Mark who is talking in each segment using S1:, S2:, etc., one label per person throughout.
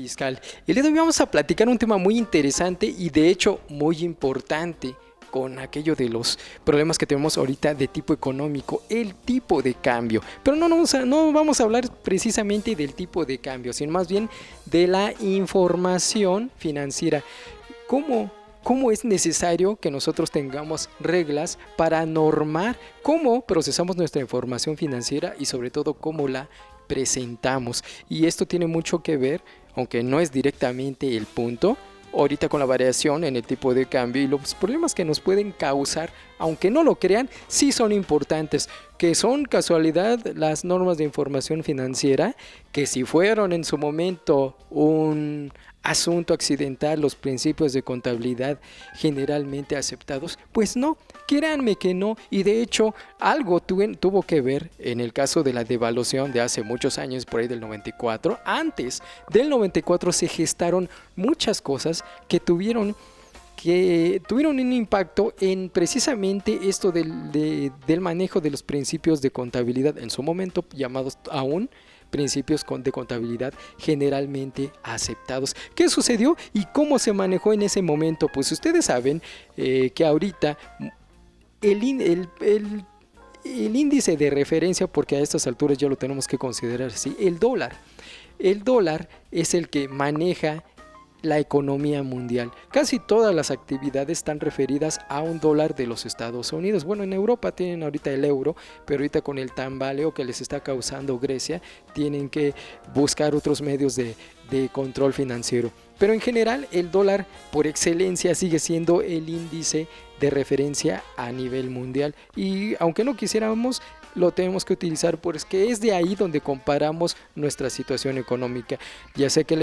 S1: fiscal. El día de hoy vamos a platicar un tema muy interesante y de hecho muy importante con aquello de los problemas que tenemos ahorita de tipo económico, el tipo de cambio. Pero no vamos a hablar precisamente del tipo de cambio, sino más bien de la información financiera. ¿Cómo es necesario que nosotros tengamos reglas para normar cómo procesamos nuestra información financiera y sobre todo cómo la presentamos? Y esto tiene mucho que ver, aunque no es directamente el punto, ahorita con la variación en el tipo de cambio y los problemas que nos pueden causar, aunque no lo crean, sí son importantes, que son casualidad las normas de información financiera, que si fueron en su momento un asunto accidental, los principios de contabilidad generalmente aceptados, pues no, créanme que no, y de hecho algo tuvo que ver en el caso de la devaluación de hace muchos años, por ahí del 94, antes del 94 se gestaron muchas cosas que tuvieron un impacto en precisamente esto del manejo de los principios de contabilidad, en su momento llamados aún principios de contabilidad generalmente aceptados. ¿Qué sucedió y cómo se manejó en ese momento? Pues ustedes saben que ahorita el índice de referencia, porque a estas alturas ya lo tenemos que considerar así, el dólar. El dólar es el que maneja la economía mundial. Casi todas las actividades están referidas a un dólar de los Estados Unidos. Bueno, en Europa tienen ahorita el euro, pero ahorita con el tambaleo que les está causando Grecia, tienen que buscar otros medios de control financiero. Pero en general el dólar por excelencia sigue siendo el índice de referencia a nivel mundial. Y aunque no quisiéramos, lo tenemos que utilizar porque es de ahí donde comparamos nuestra situación económica, ya sea que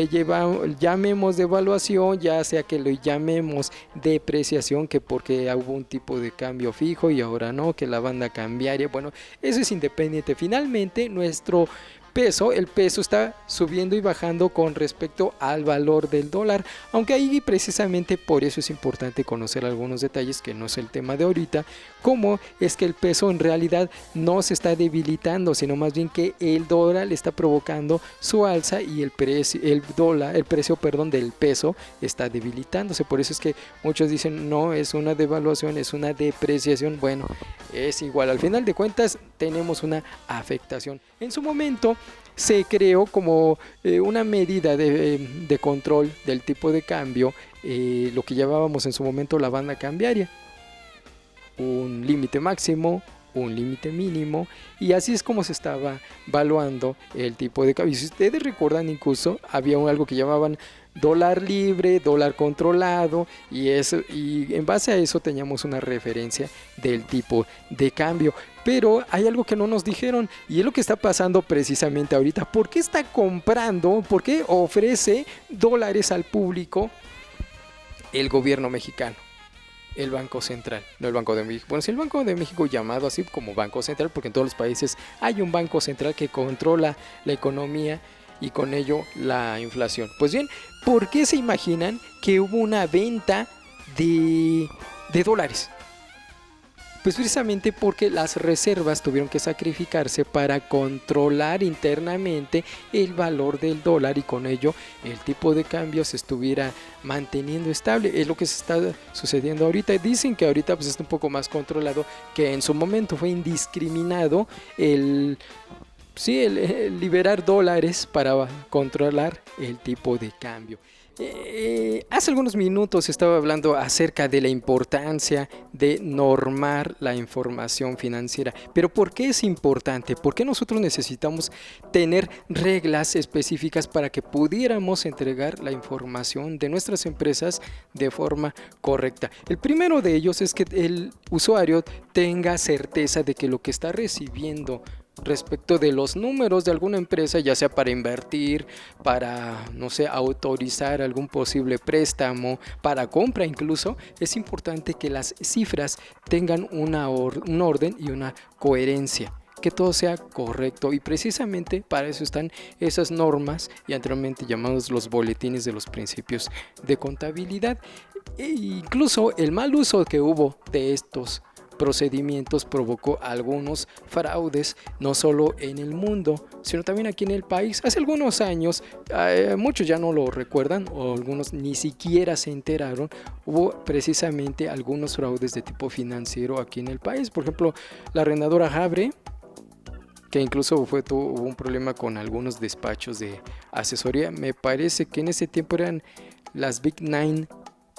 S1: llamemos devaluación, ya sea que lo llamemos depreciación, que porque hubo un tipo de cambio fijo y ahora no, que la banda cambiaria, bueno, eso es independiente. Finalmente el peso está subiendo y bajando con respecto al valor del dólar, aunque ahí precisamente por eso es importante conocer algunos detalles que no es el tema de ahorita, como es que el peso en realidad no se está debilitando, sino más bien que el dólar le está provocando su alza y el precio del peso está debilitándose. Por eso es que muchos dicen no es una devaluación, es una depreciación. Bueno, es igual, al final de cuentas tenemos una afectación. En su momento se creó como una medida de control del tipo de cambio, lo que llamábamos en su momento la banda cambiaria, un límite máximo, un límite mínimo, y así es como se estaba evaluando el tipo de cambio. Si ustedes recuerdan, incluso había algo que llamaban dólar libre, dólar controlado, y en base a eso teníamos una referencia del tipo de cambio. Pero hay algo que no nos dijeron y es lo que está pasando precisamente ahorita. ¿Por qué está comprando? ¿Por qué ofrece dólares al público el gobierno mexicano? El Banco Central, no el Banco de México. Bueno, sí, el Banco de México, llamado así como Banco Central, porque en todos los países hay un Banco Central que controla la economía y con ello la inflación. Pues bien, ¿por qué se imaginan que hubo una venta de dólares? Pues precisamente porque las reservas tuvieron que sacrificarse para controlar internamente el valor del dólar y con ello el tipo de cambio se estuviera manteniendo estable. Es lo que se está sucediendo ahorita. Dicen que ahorita pues está un poco más controlado, que en su momento fue indiscriminado el liberar dólares para controlar el tipo de cambio. Hace algunos minutos estaba hablando acerca de la importancia de normar la información financiera. Pero ¿por qué es importante? ¿Por qué nosotros necesitamos tener reglas específicas para que pudiéramos entregar la información de nuestras empresas de forma correcta? El primero de ellos es que el usuario tenga certeza de que lo que está recibiendo respecto de los números de alguna empresa, ya sea para invertir, para, no sé, autorizar algún posible préstamo, para compra incluso, es importante que las cifras tengan un orden y una coherencia, que todo sea correcto, y precisamente para eso están esas normas y anteriormente llamados los boletines de los principios de contabilidad. E incluso el mal uso que hubo de estos procedimientos provocó algunos fraudes, no solo en el mundo, sino también aquí en el país. Hace algunos años, muchos ya no lo recuerdan o algunos ni siquiera se enteraron, hubo precisamente algunos fraudes de tipo financiero aquí en el país. Por ejemplo, la arrendadora Habre, que incluso tuvo un problema con algunos despachos de asesoría. Me parece que en ese tiempo eran las Big Nine,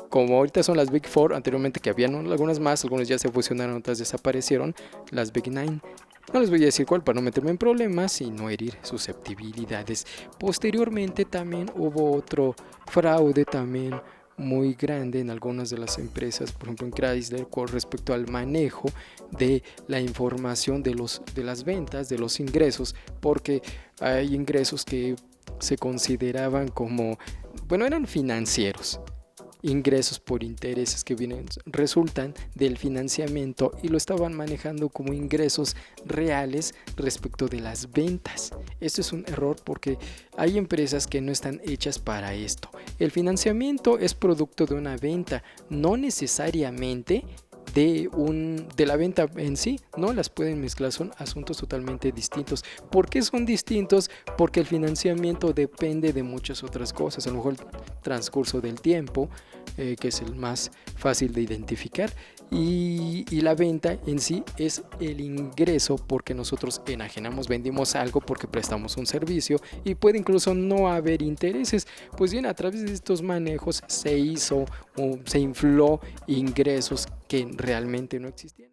S1: como ahorita son las Big Four, anteriormente que habían algunas más, algunas ya se fusionaron, otras desaparecieron, las Big Nine. No les voy a decir cuál para no meterme en problemas y no herir susceptibilidades. Posteriormente también hubo otro fraude también muy grande en algunas de las empresas, por ejemplo en Chrysler, con respecto al manejo de la información de las ventas, de los ingresos, porque hay ingresos que se consideraban como, bueno, eran financieros, ingresos por intereses que resultan del financiamiento, y lo estaban manejando como ingresos reales respecto de las ventas. Esto es un error porque hay empresas que no están hechas para esto. El financiamiento es producto de una venta, no necesariamente de la venta en sí. No las pueden mezclar, son asuntos totalmente distintos. ¿Por qué son distintos? Porque el financiamiento depende de muchas otras cosas, a lo mejor el transcurso del tiempo, que es el más fácil de identificar, y la venta en sí es el ingreso porque nosotros enajenamos, vendimos algo porque prestamos un servicio, y puede incluso no haber intereses. Pues bien, a través de estos manejos se hizo o se infló ingresos que realmente no existían.